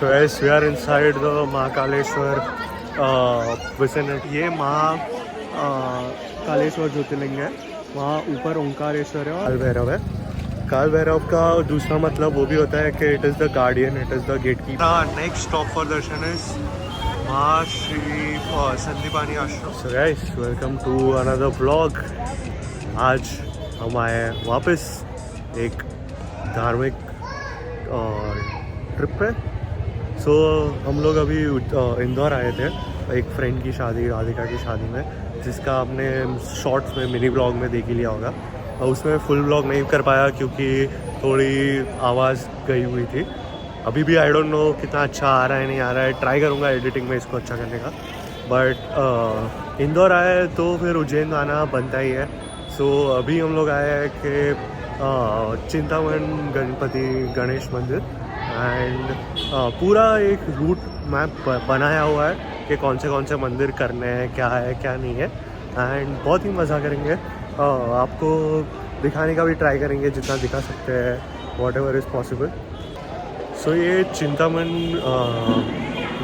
So yes, we are inside the Mahakaleshwar vicinity. ये महाकालेश्वर ज्योतिर्लिंग है, वहाँ ऊपर ओंकारेश्वर है और काल भैरव है। काल भैरव का दूसरा मतलब वो भी होता है कि it is the guardian, it is the gatekeeper. Next stop for darshan is Mahashri Sandipani ashram. So guys, welcome to another vlog. आज हम आए हैं वापस एक धार्मिक ट्रिप पे। सो हम लोग अभी इंदौर आए थे एक फ्रेंड की शादी, राधिका की शादी में, जिसका आपने शॉर्ट्स में मिनी ब्लॉग में देख ही लिया होगा। उसमें फुल ब्लॉग नहीं कर पाया क्योंकि थोड़ी आवाज़ गई हुई थी। अभी भी आई डोंट नो कितना अच्छा आ रहा है नहीं आ रहा है, ट्राई करूँगा एडिटिंग में इसको अच्छा करने का। बट इंदौर आए तो फिर उज्जैन आना बनता ही है। सो अभी हम लोग आए हैं कि चिंतामन गणपति गणेश मंदिर, एंड पूरा एक रूट मैप बनाया हुआ है कि कौन से मंदिर करने हैं, क्या है क्या नहीं है, एंड बहुत ही मज़ा करेंगे। आपको दिखाने का भी ट्राई करेंगे जितना दिखा सकते हैं, वॉट एवर इज़ पॉसिबल। सो ये चिंतामन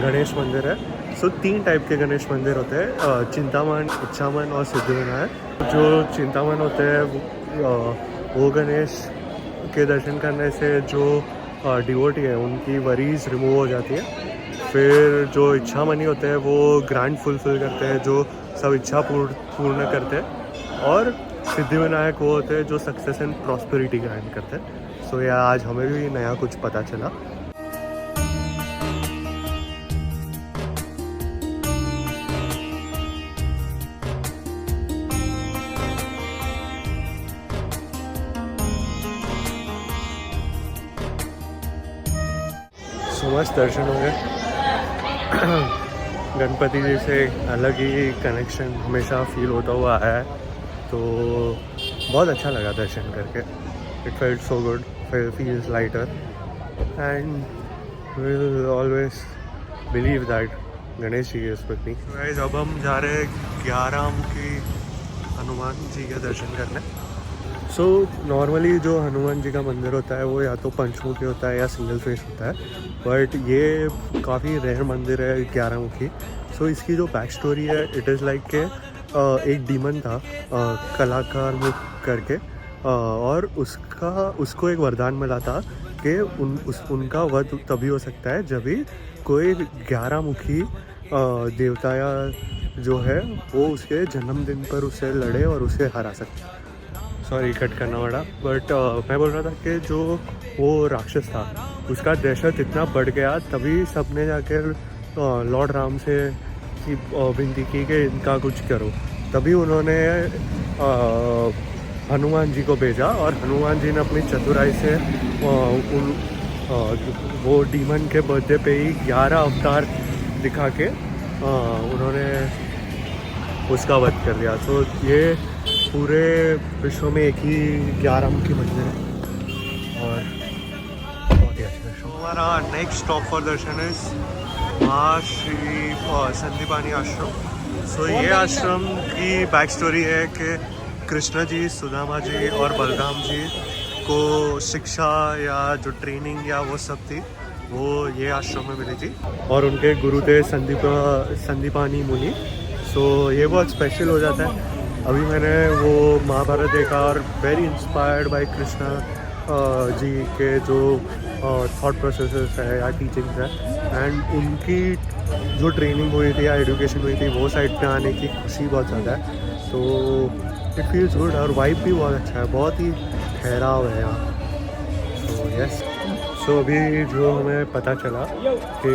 गणेश मंदिर है। सो 3 टाइप के गणेश मंदिर होते हैं, चिंतामन, इच्छामन और सिद्धिविनायक। जो चिंतामन होते हैं वो गणेश के दर्शन करने से जो डिवोटी है उनकी वरीज रिमूव हो जाती है। फिर जो इच्छामणि होते हैं वो ग्रांट फुलफिल करते हैं, जो सब इच्छा पूर्ण करते हैं। और सिद्धिविनायक वो होते हैं जो सक्सेस एंड प्रॉस्पेरिटी ग्रांट करते हैं। सो या आज हमें भी नया कुछ पता चला। मस्त दर्शन हो गए। गणपति जी से अलग ही कनेक्शन हमेशा फील होता हुआ आया है, तो बहुत अच्छा लगा दर्शन करके। It felt so good, feels lighter, and will always believe that Ganesh ji is with me. Guys, अब हम जा रहे हैं 11 मुखी हनुमान जी के दर्शन करने। सो नॉर्मली जो हनुमान जी का मंदिर होता है वो या तो पंचमुखी होता है या सिंगल फेस होता है, बट ये काफ़ी रेयर मंदिर है 11 मुखी। सो इसकी जो बैक स्टोरी है, इट इज़ लाइक के एक डीमन था कलाकार मुख करके, और उसको एक वरदान मिला था कि उनका वध तभी हो सकता है जब भी कोई 11 मुखी देवता या जो है वो उसके जन्मदिन पर उससे लड़े और उसे हरा सकते। सॉरी कट करना पड़ा, बट मैं बोल रहा था कि जो वो राक्षस था उसका दहशत इतना बढ़ गया, तभी सबने जाकर लॉर्ड राम से विनती की कि इनका कुछ करो। तभी उन्होंने हनुमान जी को भेजा, और हनुमान जी ने अपनी चतुराई से वो डीमन के बर्थडे पे ही 11 अवतार दिखा के उन्होंने उसका वध कर दिया। तो ये पूरे विश्व में एक ही 11 मुखी मंदिर है और बहुत ही अच्छा दर्शन। हमारा next stop for darshan is Mahashri Sandipani ashram. So ये आश्रम की बैक स्टोरी है कि कृष्ण जी, सुदामा जी और बलराम जी को शिक्षा या जो ट्रेनिंग या वो सब थी वो ये आश्रम में मिली थी, और उनके गुरु थे संदीपानी मुनि। सो ये बहुत स्पेशल हो जाता है। अभी मैंने वो महाभारत देखा और very inspired by Krishna ji के जो थॉट प्रोसेसेस है या टीचिंग्स है, एंड उनकी जो ट्रेनिंग हुई थी या एजुकेशन हुई थी वो साइड पे आने की खुशी बहुत ज़्यादा है। तो इट फील्स गुड, और वाइब भी बहुत अच्छा है, बहुत ही ठहराव है यहाँ। सो यस, सो अभी जो हमें पता चला कि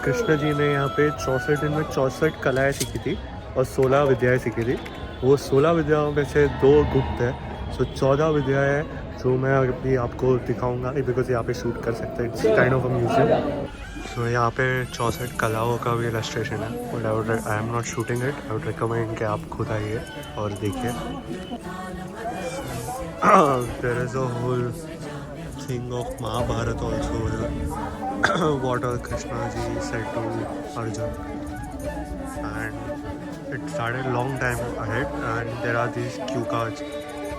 कृष्ण जी ने यहाँ पे 64 दिन में 64 कलाएँ सीखी थी और 16 विद्याएँ सीखी थी। वो 16 विद्याओं में से 2 गुप्त है। सो 14 विद्याएँ हैं जो मैं अभी आपको दिखाऊंगा, बिकॉज यहाँ पे शूट कर सकते हैं, it's kind of a museum. So यहाँ पे 64 कलाओं का भी इलस्ट्रेशन है, but I am not shooting it. I would recommend कि आप खुद आइए और देखिए। There is a whole thing of Mahabharat also, what Krishna ji said to Arjun, and it started long time ahead, and there are these cue cards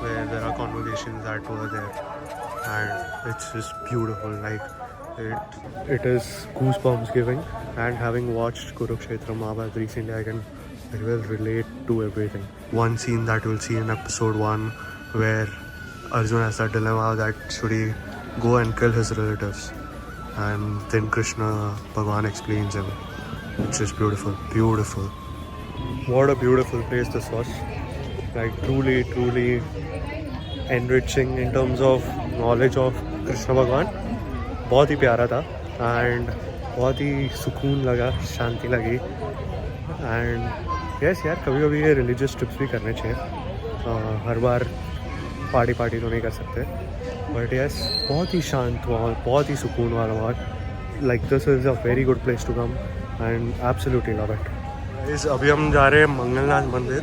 where there are conversations that were there, and it's just beautiful. Like It is goosebumps giving, and having watched Kurukshetra Mahabharata recently, I can very well relate to everything. One scene that you'll see in episode 1 where Arjun has that dilemma that should he go and kill his relatives, and then Krishna Bhagwan explains him. It's just beautiful, beautiful. What a beautiful place this was. Like truly enriching in terms of knowledge of Krishna Bhagwan. बहुत ही प्यारा था and बहुत ही सुकून लगा, शांति लगी. And yes यार, कभी कभी ये रिलीजियस ट्रिप्स भी करने चाहिए. हर बार पार्टी तो नहीं कर सकते, बट यस बहुत ही शांत माहौल, बहुत ही सुकून वाला माहौल. Like this is a very good place to come and absolutely love it. अभी हम जा रहे हैं मंगलनाथ मंदिर.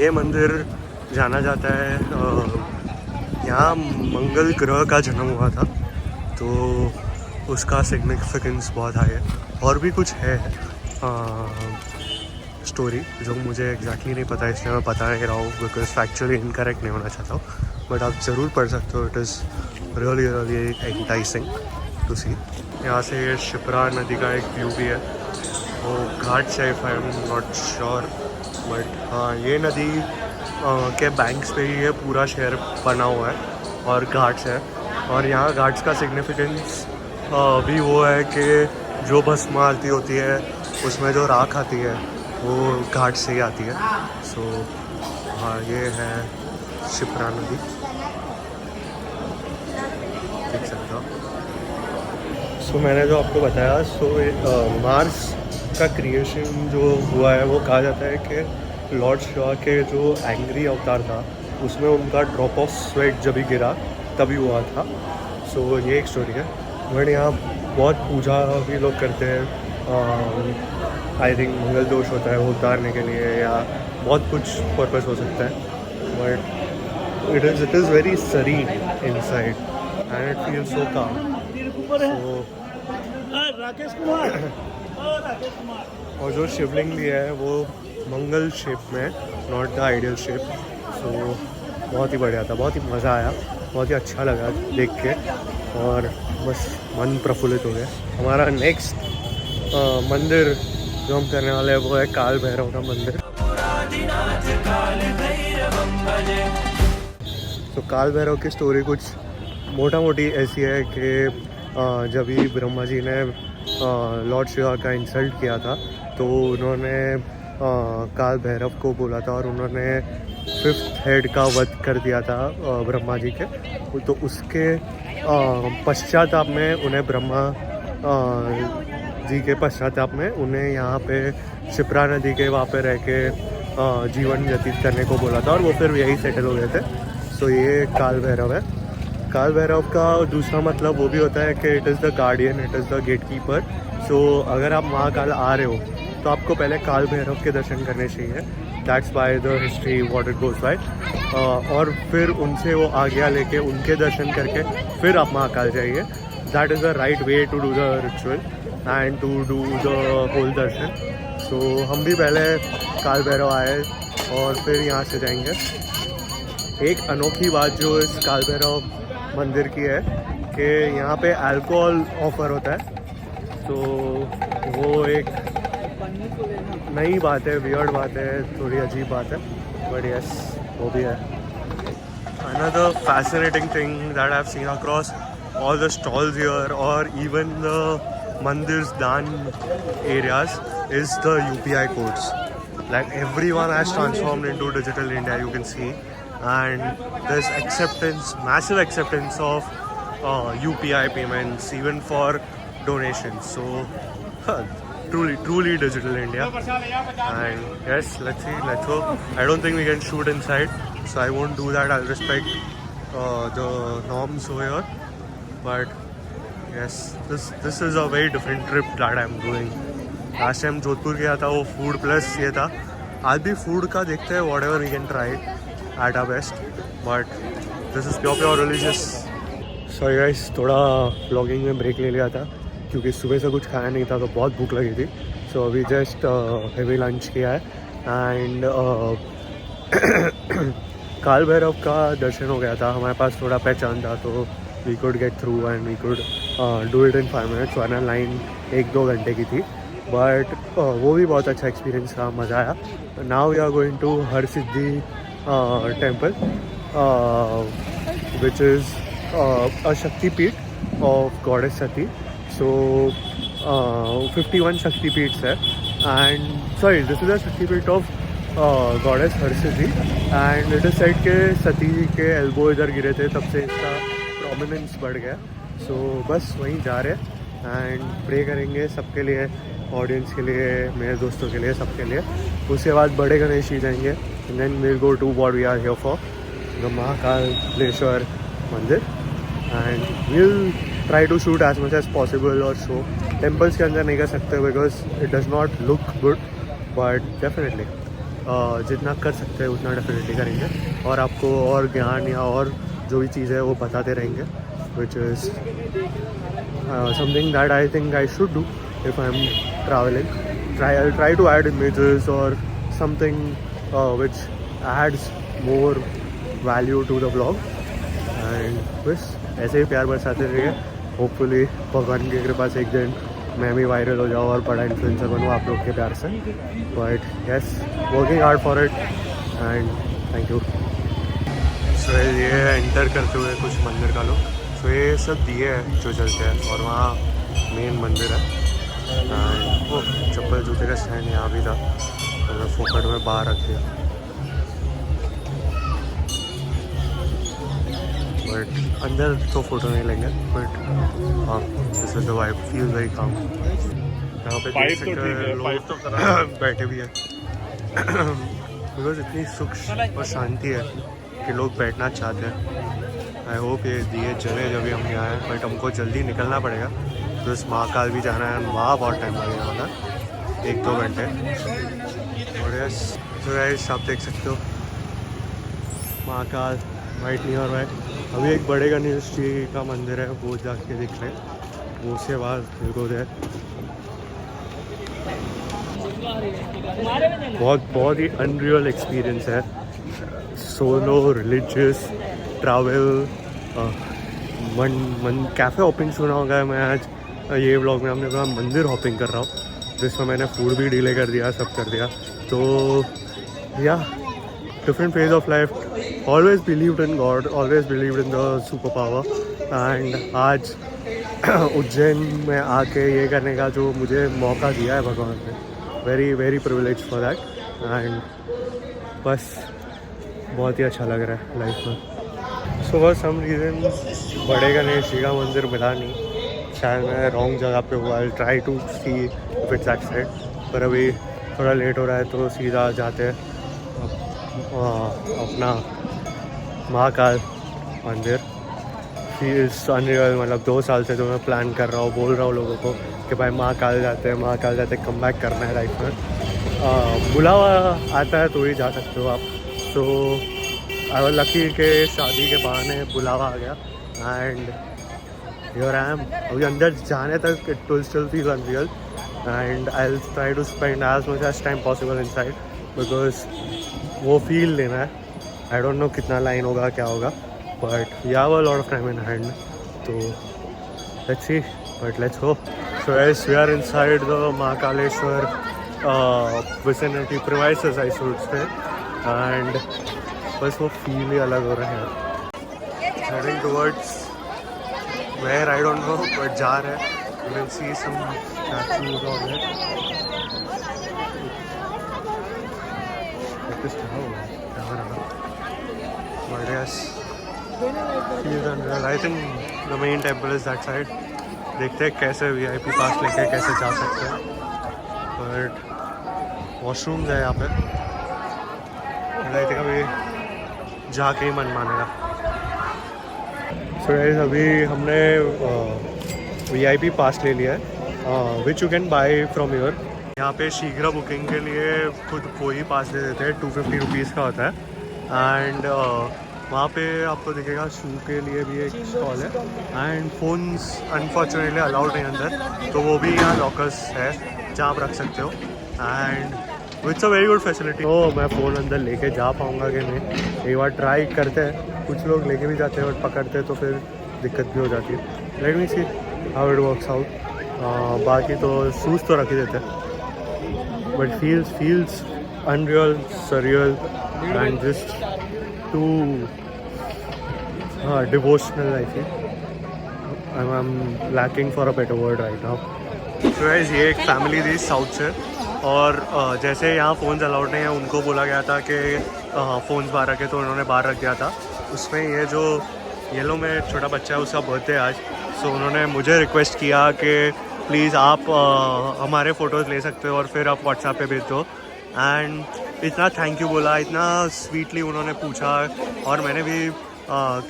ये मंदिर जाना जाता है, यहाँ मंगल ग्रह का जन्म हुआ था, तो उसका सिग्निफिकेंस बहुत हाई है. और भी कुछ है स्टोरी जो मुझे एग्जैक्टली नहीं पता, इसलिए मैं बता नहीं रहा हूँ बिकॉज फैक्चुअली इनकरेक्ट नहीं होना चाहता हूँ. बट आप ज़रूर पढ़ सकते हो. It is really enticing to see. यहाँ से शिप्रा नदी का एक व्यू भी है. वो घाट से, आई एम नॉट श्योर, बट हाँ ये नदी के बैंक्स पे ही ये पूरा शहर बना हुआ है और घाट्स है. और यहाँ घाट्स का सिग्निफिकेंस भी वो है कि जो भस्म आरती होती है उसमें जो राख आती है वो घाट से ही आती है. सो हाँ ये है शिप्रा नदी, देख सकते हो. सो मैंने जो आपको बताया, मार्स का क्रिएशन जो हुआ है वो कहा जाता है कि लॉर्ड शिवा के जो एंग्री अवतार था उसमें उनका ड्रॉप ऑफ स्वेट जब भी गिरा तभी हुआ था. सो ये एक स्टोरी है. बट यहाँ बहुत पूजा भी लोग करते हैं. आई थिंक मंगल दोष होता है वो उतारने के लिए, या बहुत कुछ पर्पस हो सकता है. But it is very serene inside and it feels so calm. Rakesh Kumar. और जो शिवलिंग भी है वो मंगल शेप में, not the ideal shape. So बहुत ही बढ़िया था, बहुत ही मज़ा आया, बहुत ही अच्छा लगा देख के, और बस मन प्रफुल्लित हो गया. हमारा नेक्स्ट मंदिर जो हम करने वाले हैं वो है काल भैरव का मंदिर. तो काल भैरव की स्टोरी कुछ मोटा मोटी ऐसी है कि जब ही ब्रह्मा जी ने लॉर्ड शिवा का इंसल्ट किया था तो उन्होंने काल भैरव को बोला था और उन्होंने 5th हेड का वध कर दिया था ब्रह्मा जी के. तो उसके पश्चाताप में उन्हें ब्रह्मा जी के पश्चाताप में उन्हें यहाँ पे शिप्रा नदी के वहाँ पे रह के जीवन व्यतीत करने को बोला था और वो फिर यही सेटल हो गए थे. सो ये काल भैरव है. काल भैरव का दूसरा मतलब वो भी होता है कि it is the guardian, it is the gatekeeper. So अगर आप महाकाल आ रहे हो तो आपको पहले काल भैरव के दर्शन करने चाहिए. That's by the history what it goes by. और फिर उनसे वो आज्ञा लेके उनके दर्शन करके फिर आप महाकाल जाइए. That is the right way to do the ritual and to do the whole darshan. So हम भी पहले काल भैरव आए और फिर यहाँ से जाएंगे. एक अनोखी बात जो इस काल भैरव मंदिर की है कि यहाँ पे अल्कोहल ऑफर होता है. तो वो एक नई बात है, वियर्ड बात है, थोड़ी अजीब बात है, बट यस वो भी है. Another fascinating thing that I've seen across all the stalls here or even the mandir's dan areas is the UPI codes. Like everyone has transformed into digital India, you can see, and there's acceptance, massive acceptance of UPI payments even for donations. So truly digital India. And yes, let's see, let's go. I don't think we can shoot inside, so I won't do that. I'll respect the norms over here. But yes, this is a very different trip that I'm doing. Last time Jodhpur गया था वो food plus ये था. आज भी food का देखते हैं, whatever we can try at our best. But this is pure religious. Sorry guys, थोड़ा vlogging में ब्रेक ले लिया था क्योंकि सुबह से कुछ खाया नहीं था तो बहुत भूख लगी थी. सो अभी जस्ट हेवी लंच किया है एंड काल भैरव का दर्शन हो गया था. हमारे पास थोड़ा पहचान था तो we could get through and we could do it in 5 minutes, वरना लाइन 1-2 घंटे की थी. बट वो भी बहुत अच्छा एक्सपीरियंस था, मज़ा आया. Now we are going to Harsiddhi temple which is a Shakti Peeth of Goddess Sati. So 51 Shakti Peeths है, and sorry, this is a Shakti Peeth of Goddess Harsiddhi, and it is said के सती के elbow इधर गिरे थे, तब से इसका prominence बढ़ गया. So बस वहीं जा रहे हैं एंड प्रे करेंगे सबके लिए, ऑडियंस के लिए, मेरे दोस्तों के लिए, सबके लिए. उसके बाद बड़े गणेश जी जाएंगे and then will go to what we are here for, the Mahakaleshwar mandir. And will try to shoot as much as possible और शो. टेम्पल्स के अंदर नहीं कर सकते because it does not look good, but definitely जितना कर सकते हैं उतना डेफिनेटली करेंगे और आपको और ज्ञान या और जो भी चीज़ है वो बताते रहेंगे, which is something that I think I should do if I'm traveling. I'll try to add images or something which adds more value to the vlog. And बस ऐसे ही प्यार बरसाते रहिए. होपफुली भगवान की कृपा से एक दिन मैं भी वायरल हो जाऊँ और बड़ा इन्फ्लुएंसर बनूँ आप लोग के प्यार से. But yes, working hard for it and thank you. So ये एंटर करते हुए कुछ मंदिर का लोग. सो ये सब दिए हैं जो चलते हैं और वहाँ मेन मंदिर है. वो चप्पल जूते का स्टैंड यहाँ भी था तो मैं फोकट में बाहर रख दिया. बट अंदर तो फोटो नहीं लेंगे, बट हाँ this is the vibe, feel very calm. यहाँ पे देख सकते हैं लोग बैठे भी है बिकॉज इतनी सुख और शांति है कि लोग बैठना चाहते हैं. आई होप ये दिए जले जब भी हम यहाँ आए, बट हमको जल्दी निकलना पड़ेगा. तो इस महाकाल भी जाना है, वहाँ बहुत टाइम लगेगा, मतलब 1-2 घंटे. और यस तो गाइस आप देख सकते हो महाकाल वाइट नहीं और वाइट. अभी एक बड़े गणेश जी का मंदिर है, वो जाके दिख रहे हैं, वो उसके बाद गो देयर. बहुत ही अनरियल एक्सपीरियंस है. Solo religious travel. Cafe hopping सुना होगा. मैं आज ये व्लॉग में हमने कहा मंदिर हॉपिंग कर रहा हूँ, जिसमें मैंने फूड भी डिले कर दिया, सब कर दिया. तो या different phase of life. Always believed in God, always believed in the super power. And आज उज्जैन में आके ये करने का जो मुझे मौका दिया है भगवान ने, very very privilege for that. And बस बहुत ही अच्छा लग रहा है लाइफ में. सो फॉर सम रीज़न बड़े गणेश जी का मंदिर मिला नहीं. शायद मैं रॉन्ग जगह पे हुआ. I try to see if it's that side, पर अभी थोड़ा लेट हो रहा है तो सीधा जाते हैं अपना महाकाल मंदिर. इस अनरियल, मतलब 2 साल से तो मैं प्लान कर रहा हूँ, बोल रहा हूँ लोगों को कि भाई महाकाल जाते हैं, कम बैक करना है लाइफ में. बुलावा आता है तो ही जा सकते हो आप. तो आई वाज लकी के शादी के बहाने बुलावा आ गया एंड हियर आई एम. अभी अंदर जाने तक it will still feel unreal and I will try to spend as much as time possible inside because वो फील लेना है. आई डोंट नो कितना लाइन होगा, क्या होगा, but we have a lot of time in hand. तो let's see, but let's go. So guys we are inside the Mahakaleshwar vicinity premises I should say. And बस वो फील ही अलग हो रहा है. Heading towards where I don't know, but जा रहे हैं. You will see some statues of it. This how but yes feel unreal. I think the main temple is that side. देखते हैं कैसे VIP पास लेके कैसे जा सकते हैं. बट वॉशरूम्स है यहाँ पे. आई थिंक अभी जाके ही मन मानेगा. सो गाइस अभी हमने VIP पास ले लिया है which you can buy from your. यहाँ पे शीघ्र बुकिंग के लिए खुद कोई पास दे देते हैं. 250 रुपीज़ का होता है. एंड वहाँ पे आपको दिखेगा शू के लिए भी एक स्टॉल है. एंड फ़ोन्स अनफॉर्चुनेटली अलाउड नहीं अंदर, तो वो भी यहाँ लॉकर्स है जहाँ आप रख सकते हो. And it's a very good facility. तो मैं फ़ोन अंदर लेके जा पाऊँगा कि नहीं, एक बार ट्राई करते हैं. कुछ लोग लेके भी जाते हैं बट पकड़ते तो फिर दिक्कत भी हो जाती है। Let me see how it works out. बाकी तो शूज़ तो रख ही देते हैं, but feels unreal, surreal and just too devotional I think. I am lacking for a better word right now. तो गाइस ये एक फैमिली थी साउथ से, और जैसे यहाँ फ़ोन्स अलाउड नहीं है, उनको बोला गया था कि फ़ोन्स बाहर रखे, तो उन्होंने बाहर रख दिया था। उसमें ये जो येलो में छोटा बच्चा है उसका बर्थडे आज, सो उन्होंने मुझे रिक्वेस्ट किया कि प्लीज़ आप हमारे फ़ोटोज़ ले सकते हो और फिर आप व्हाट्सएप पे भेज दो। एंड इतना थैंक यू बोला, इतना स्वीटली उन्होंने पूछा, और मैंने भी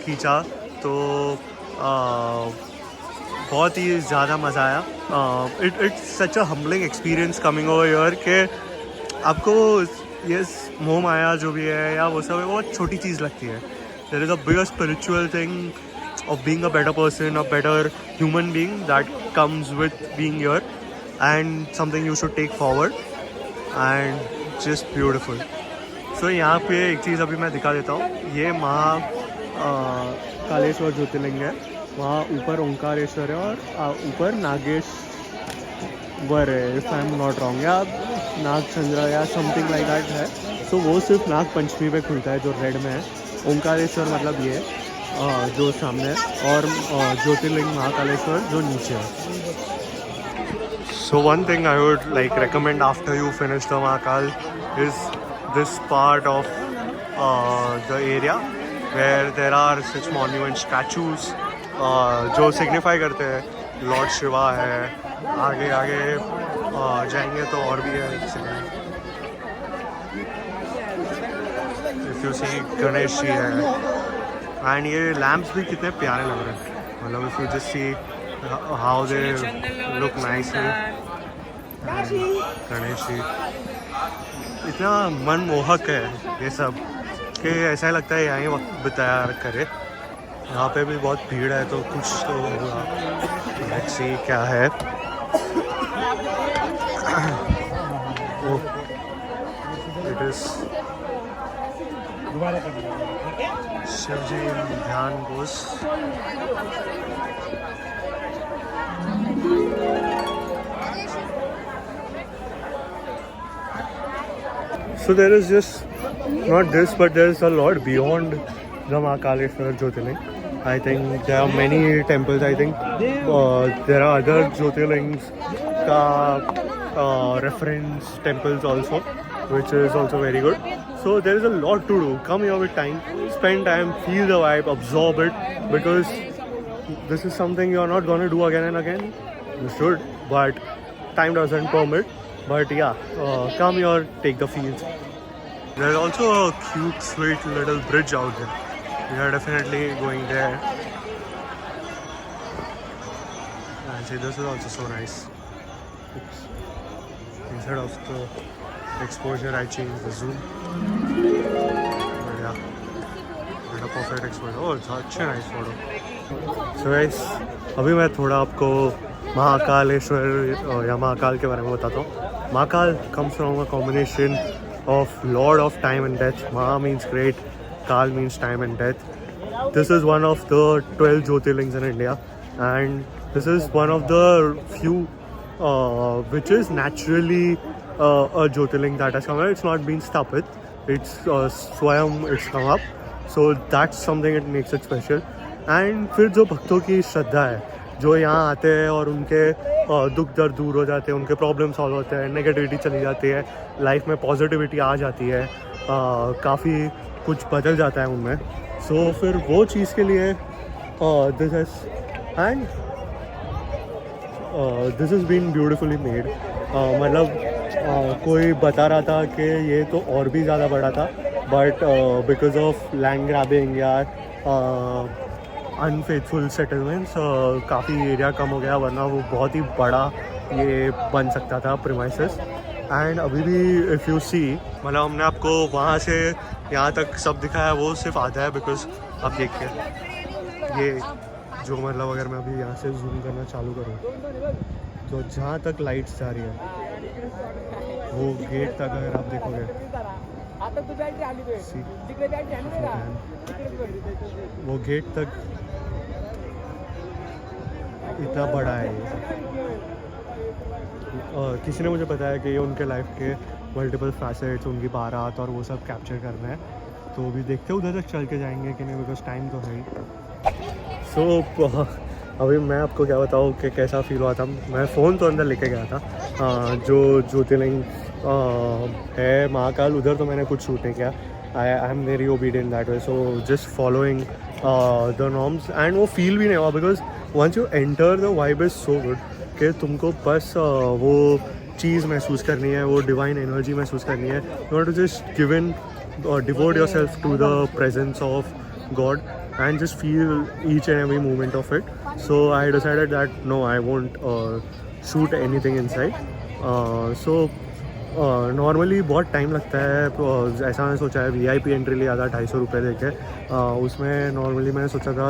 खींचा, तो बहुत ही ज़्यादा मज़ा आया। It's such a humbling experience coming over here कि आपको ये मोह माया जो भी है या वो सब है, बहुत छोटी चीज़ लगती है। There is a bigger spiritual thing of being a better person, a better human being that comes with being here, and something you should take forward, and just beautiful. So यहाँ पे एक चीज़ अभी मैं दिखा देता हूँ, ये कालेश्वर ज्योतिर्लिंग है, वहाँ ऊपर ओंकारेश्वर है और ऊपर नागेश्वर है, if I am not wrong, या नागचंद्र या समथिंग लाइक दैट है। तो वो सिर्फ नाग पंचमी पे खुलता है, जो रेड में है। ओंकारेश्वर मतलब ये जो सामने है, और ज्योतिर्लिंग महाकालेश्वर जो नीचे है। So one thing I would like recommend after you finish the Mahakal is this part of the area where there are such monument statues जो signify करते हैं लॉर्ड शिवा है। आगे आगे जाएंगे तो और भी है। If you see Ganesh ji है, एंड ये लैम्प्स भी कितने प्यारे लग रहे हैं, मतलब if you just see how they look nicely. Ganesh ji इतना मनमोहक है ये सब कि ऐसा लगता है यहीं वक्त बिताया करे। यहाँ पे भी बहुत भीड़ है, तो कुछ तो होगा, लेट्स सी क्या है। इट इज शिव जी ध्यान Ghosh. So there is just not this, but there is a lot beyond the Mahakaleshwar Jyotirling. I think there are many temples. I think there are other Jyotirlings ka reference temples also, which is also very good. So there is a lot to do. Come here with time, spend time, feel the vibe, absorb it, because this is something you are not going to do again and again. You should, but time doesn't permit. But yeah, come here, take the feels. There's also a cute, sweet little bridge out there. We are definitely going there. And see, this is also so nice. Oops. Instead of the exposure, I changed the zoom. But yeah, a perfect exposure. Oh, it's such a nice photo. So guys, अभी मैं थोड़ा आपको महाकालेश्वर या महाकाल के बारे में बताता हूँ। Mahakal comes from a combination of Lord of Time and Death. Maha means great, Kal means time and death. This is one of the 12 Jyotirlings in India, and this is one of the few which is naturally a Jyotirling that has come out. It's not been स्थापित, it's स्वयं it's come up, so that's something that makes it special. And फिर जो भक्तों की श्रद्धा है, जो यहाँ आते हैं और उनके दुख दर्द दूर हो जाते हैं, उनके प्रॉब्लम सॉल्व होते हैं, नेगेटिविटी चली जाती है, लाइफ में पॉजिटिविटी आ जाती है, काफ़ी कुछ बदल जाता है उनमें। सो फिर वो चीज़ के लिए this is been beautifully made. मतलब कोई बता रहा था कि ये तो और भी ज़्यादा बड़ा था, but because of land grabbing या अनफेथफुल सेटलमेंट्स काफ़ी एरिया कम हो गया, वरना वो बहुत ही बड़ा ये बन सकता था प्रीमाइसेस। एंड अभी भी इफ़ यू सी, मतलब हमने आपको वहाँ से यहाँ तक सब दिखाया, वो सिर्फ आधा है, बिकॉज आप देखिए ये जो मतलब अगर मैं अभी यहाँ से जूम करना चालू करूँ तो जहाँ तक लाइट्स जा रही है वो गेट तक अगर आप देखोगे, वो गेट तक इतना बड़ा है ये। किसी ने मुझे बताया कि ये उनके लाइफ के मल्टीपल फैसेट्स, उनकी बारात और वो सब कैप्चर करना है। तो अभी देखते हैं उधर तक चल के जाएंगे कि नहीं, बिकॉज टाइम तो है ही। सो अभी मैं आपको क्या बताऊँ कि कैसा फील हुआ था। मैं फ़ोन तो अंदर लेके गया था। जो ज्योतिर्लिंग है महाकाल, उधर तो मैंने कुछ शूट नहीं किया। I am very obedient that way, so just following the norms. And वो फील भी नहीं हुआ, because once you enter the vibe is so good कि तुमको बस वो चीज़ महसूस करनी है, वो डिवाइन एनर्जी महसूस करनी है। You want to just give in devote yourself to the presence of God and just feel each and every moment of it. So I decided that no, I won't shoot anything inside. So normally बहुत time लगता है। ऐसा मैंने सोचा है VIP entry लिया था 250 रुपये दे के। उसमें नॉर्मली मैंने सोचा था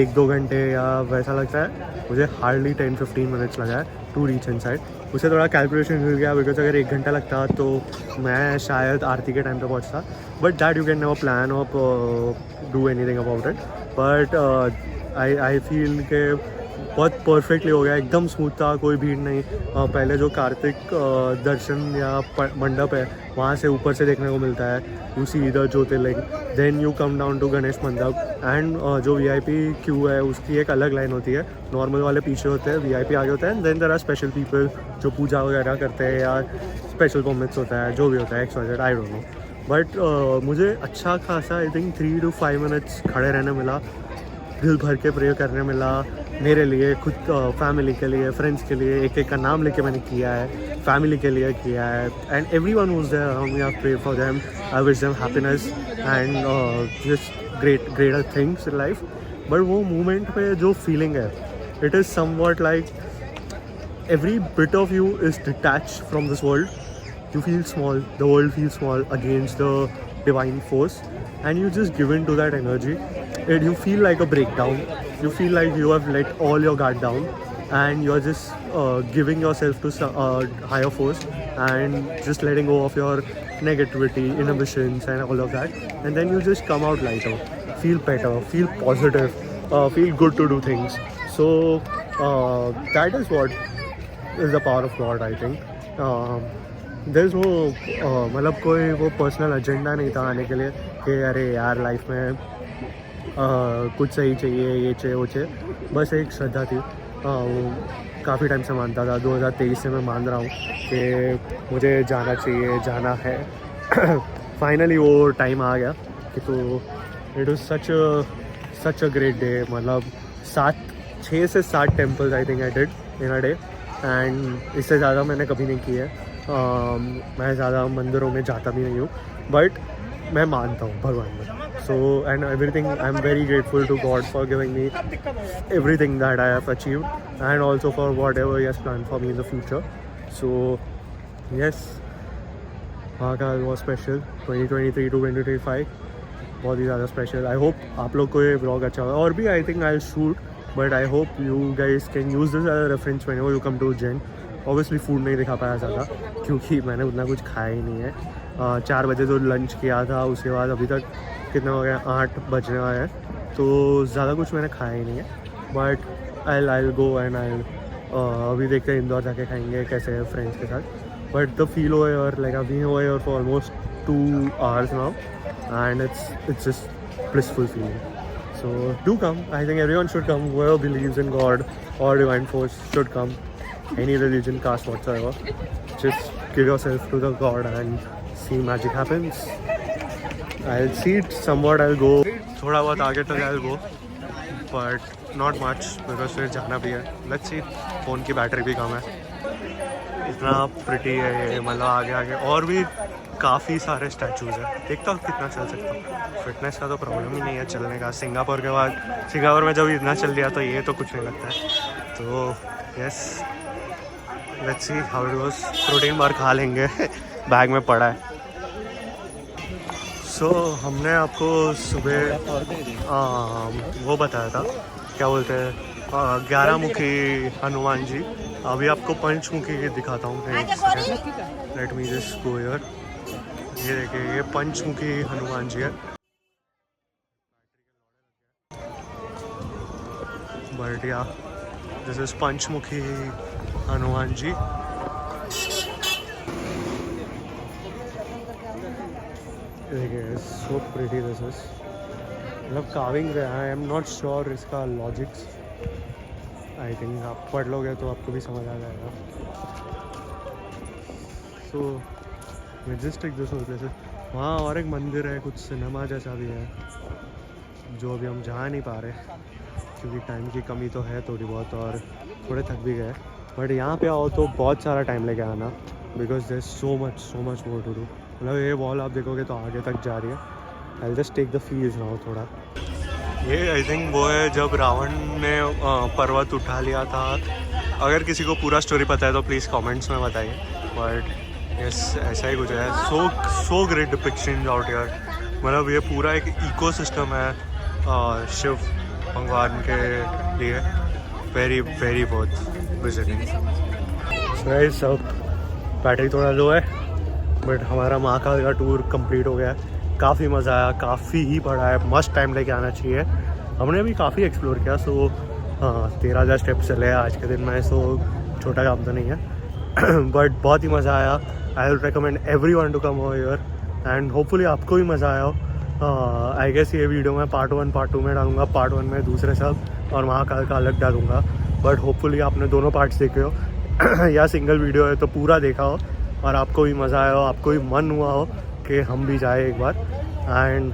1-2 घंटे या वैसा लगता है। मुझे हार्डली 10-15 मिनट्स लगा है टू रीच इनसाइड। उसे थोड़ा कैलकुलेशन मिल गया, बिकॉज अगर 1 घंटा लगता तो मैं शायद आरती के टाइम पे पहुंचता। But that you can never plan of do anything about it. But I feel के बहुत परफेक्टली हो गया, एकदम स्मूथ था, कोई भीड़ नहीं। पहले जो कार्तिक दर्शन या मंडप है वहाँ से ऊपर से देखने को मिलता है, यू सी इधर Jyotirling. Then you come down to Ganesh Mandap and जो VIP क्यू है उसकी एक अलग लाइन होती है। नॉर्मल वाले पीछे होते हैं, VIP आगे होता है। Then there are special people जो पूजा वगैरह करते हैं या स्पेशल परमिट्स होता है, जो भी होता है, XYZ, I don't know. But मुझे अच्छा खासा आई थिंक 3 to 5 मिनट्स खड़े रहने मिला, दिल भर के प्रे करने मिला। मेरे लिए, खुद फैमिली के लिए, फ्रेंड्स के लिए, एक एक का नाम लेके मैंने किया है, फैमिली के लिए किया है। And everyone who is there around me, I pray for them, I wish them happiness and just greater things in life. But वो मोमेंट पे जो फीलिंग है, it is somewhat like every bit of you is detached from this world. You feel small, the world feels small against the divine force, and you just give in to that energy. You feel like a breakdown. You feel like you have let all your guard down, and you're just giving yourself to higher force and just letting go of your negativity, inhibitions, and all of that. And then you just come out lighter, feel better, feel positive, feel good to do things. So that is what is the power of God, I think. There's no मतलब कोई वो personal agenda नहीं था आने के लिए कि अरे यार लाइफ में कुछ सही चाहिए, ये चाहिए, वो चाहिए। बस एक श्रद्धा थी। वो काफ़ी टाइम से मानता था, 2023 से मैं मान रहा हूँ कि मुझे जाना चाहिए, जाना है। फाइनली वो टाइम आ गया कि तो it was such a great day. मतलब 6 से 7 temples I think I did in a day, and इससे ज़्यादा मैंने कभी नहीं की है। मैं ज़्यादा मंदिरों में जाता भी नहीं हूँ, बट मैं मानता हूँ भगवान में। So and everything, I am very grateful to God for giving me everything that I have achieved, and also for whatever he has plan for me in the future. So yes, Mahakal was special 2023 to 2025, बहुत ही ज़्यादा special. I hope आप लोग को ये blog अच्छा होगा, और भी I think I shoot, but I hope you guys can use this as a reference whenever you come to Ujjain. Obviously food नहीं दिखा पाया ज़्यादा, क्योंकि मैंने उतना कुछ खाया ही नहीं है। 4 बजे तो लंच किया था, उसके बाद अभी तक कितना हो गया, 8 बजने वाले हैं, तो ज़्यादा कुछ मैंने खाया ही नहीं है। बट आई गो एंड अभी देखते हैं इंदौर जाके खाएंगे कैसे है फ्रेंड्स के साथ। But the feel over like I've been over here for almost 2 hours now, and it's just blissful feeling. So do come. I think everyone should come. Whoever believes in God or divine force should come. Any religion, caste, whatsoever. Just give yourself to the God and see magic happens. I'll see it somewhat. I'll go. थोड़ा बहुत आगे तक I'll go, but not much because फिर जाना भी है. Let's see. Phone की battery भी कम है. इतना प्रिटी है ये, मतलब आगे और भी काफ़ी सारे स्टैचूज़ हैं। देखता हूँ कितना चल सकता हूँ। फिटनेस का तो प्रॉब्लम ही नहीं है चलने का। सिंगापुर के बाद, सिंगापुर में जब इतना चल दिया तो ये तो कुछ नहीं लगता है। तो yes, let's see how it goes. Protein bar खा लेंगे, बैग में पड़ा है। सो हमने आपको सुबह वो बताया था, क्या बोलते हैं, 11 मुखी हनुमान जी। अभी आपको पंचमुखी दिखाता हूँ। Let me just go here. ये देखिए, ये पंचमुखी हनुमान जी है। बट या दिस इज पंचमुखी हनुमान जी। देखिए सो प्रिटी दिस इज, मतलब कार्विंग है। आई एम नॉट श्योर इसका लॉजिक्स, आई थिंक आप पढ़ लोगे तो आपको भी समझ आ जाएगा। सो मेजेस्टिक दिस होल प्लेस। वहाँ और एक मंदिर है, कुछ सिनेमा जैसा भी है, जो अभी हम जा नहीं पा रहे क्योंकि टाइम की कमी तो है थोड़ी बहुत, और थोड़े थक भी गए। बट यहाँ पे आओ तो बहुत सारा टाइम लेके आना, because there so much more to do. मतलब ये वॉल आप देखोगे तो आगे तक जा रही है। I just take the feels now थोड़ा। ये आई थिंक वो है जब रावण ने पर्वत उठा लिया था। अगर किसी को पूरा स्टोरी पता है तो प्लीज़ कमेंट्स में बताइए। बट यस ऐसा ही कुछ है। So great depiction out here. मतलब ये पूरा एक इकोसिस्टम है शिव भगवान के लिए। वेरी बहुत विजिटिंग। सब बैटरी थोड़ा लो है, बट हमारा महाकाल का टूर कंप्लीट हो गया है। काफ़ी मज़ा आया, काफ़ी ही बड़ा है, मस्त टाइम लेके आना चाहिए। हमने अभी काफ़ी एक्सप्लोर किया। सो 13,000 स्टेप्स चले आज के दिन में, सो छोटा काम तो नहीं है। बट बहुत ही मज़ा आया। I will recommend everyone to come over here and hopefully आपको भी मज़ा आया हो। आई गेस ये वीडियो मैं पार्ट 1 पार्ट 2 में डालूंगा। पार्ट 1 में दूसरे सब और महाकाल का अलग डालूंगा। बट होपफुली आपने दोनों पार्ट्स देखे हो या सिंगल वीडियो है तो पूरा देखा हो और आपको भी मज़ा आया हो, आपको भी मन हुआ हो कि हम भी जाए एक बार। And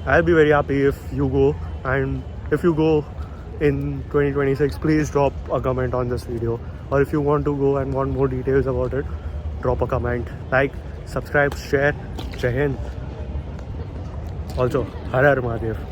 I will be very happy if you go, and if you go in 2026 please drop a comment on this video, or if you want to go and want more details about it, drop a comment, like, subscribe, share. Jai Hind. Also, Har Har Mahadev.